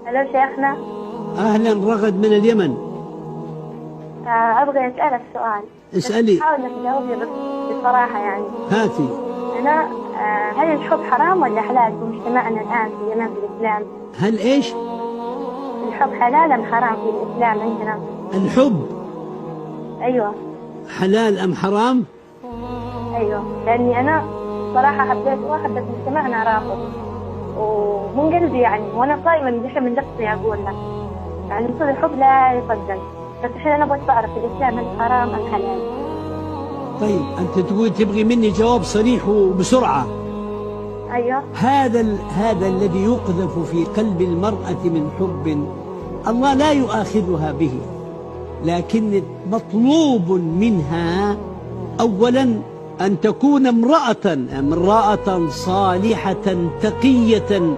هلا شيخنا. أهلا، رغد من اليمن. أبغى أسألك سؤال. اسألي. حاول إنك تجاوبني بصراحة يعني. هاتي. أنا هل الحب حرام ولا حلال في مجتمعنا الآن في زمان في الإسلام؟ هل إيش؟ الحب حلال أم حرام في الإسلام عندنا؟ الحب أيوه. حلال أم حرام؟ أيوه، لأني أنا صراحة حبيت واحد بس مجتمعنا رافض ومن قلبي يعني، وأنا صايمة من دحين من نفسي أقول لك يعني المفروض الحب لا يقدم، بس الحين أنا أبغى أعرف في الإسلام هل حرام أم حلال؟ طيب أنت تقول تبغي مني جواب صريح وبسرعة. أيوه. هذا الذي يقذف في قلب المرأة من حب الله لا يؤاخذها به، لكن مطلوب منها أولا أن تكون امرأة صالحة تقية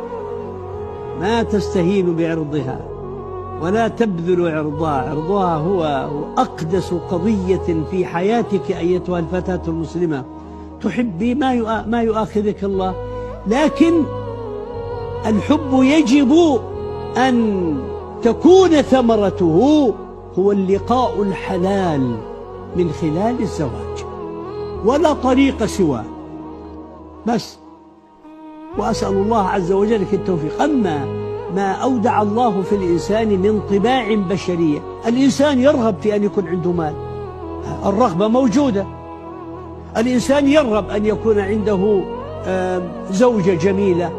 ما تستهين بعرضها ولا تبذل عرضها هو أقدس قضية في حياتك أيتها الفتاة المسلمة. تحبي ما يؤاخذك الله، لكن الحب يجب أن تكون ثمرته هو اللقاء الحلال من خلال الزواج ولا طريق سواه بس. وأسأل الله عز وجل التوفيق. أما ما أودع الله في الإنسان من طباع بشرية، الإنسان يرغب في أن يكون عنده مال، الرغبة موجودة. الإنسان يرغب أن يكون عنده زوجة جميلة،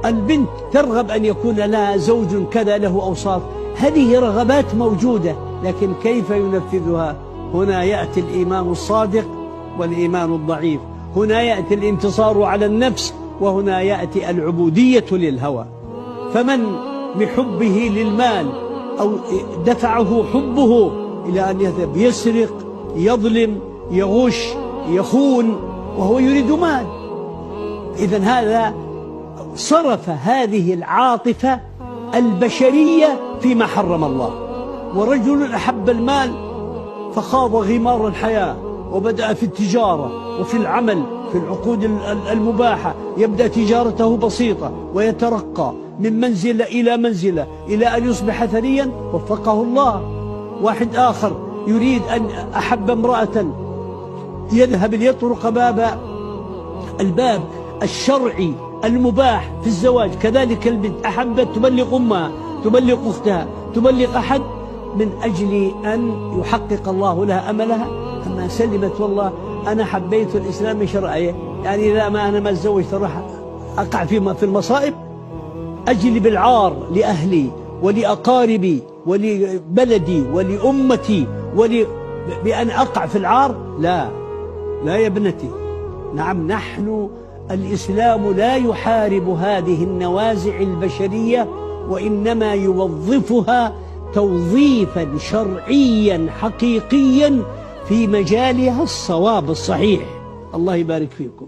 البنت ترغب أن يكون لها زوج كذا له أوصاف. هذه رغبات موجودة، لكن كيف ينفذها؟ هنا يأتي الإيمان الصادق والإيمان الضعيف، هنا يأتي الانتصار على النفس، وهنا يأتي العبودية للهوى. فمن بحبه للمال أو دفعه حبه إلى أن يذهب يسرق، يظلم، يغش، يخون وهو يريد مال، إذن هذا صرف هذه العاطفة البشرية فيما حرم الله. ورجل أحب المال فخاض غمار الحياة وبدأ في التجارة وفي العمل في العقود المباحة، يبدأ تجارته بسيطة ويترقى من منزلة إلى منزلة إلى أن يصبح ثريا وفقه الله. واحد آخر يريد أن أحب امرأة يذهب ليطرق الباب الشرعي المباح في الزواج، كذلك البنت أحبت تبلغ أمها، تبلغ أختها، تبلغ أحد من أجل أن يحقق الله لها أملها. أما سلمت والله أنا حبيت الإسلام شرعيه، يعني إذا ما أنا ما تزوجت راح أقع في المصائب، أجلب العار لأهلي ولأقاربي ولبلدي ولأمتي بأن أقع في العار. لا يا ابنتي، نعم نحن الإسلام لا يحارب هذه النوازع البشرية، وإنما يوظفها توظيفا شرعيا حقيقيا في مجالها الصواب الصحيح. الله يبارك فيكم.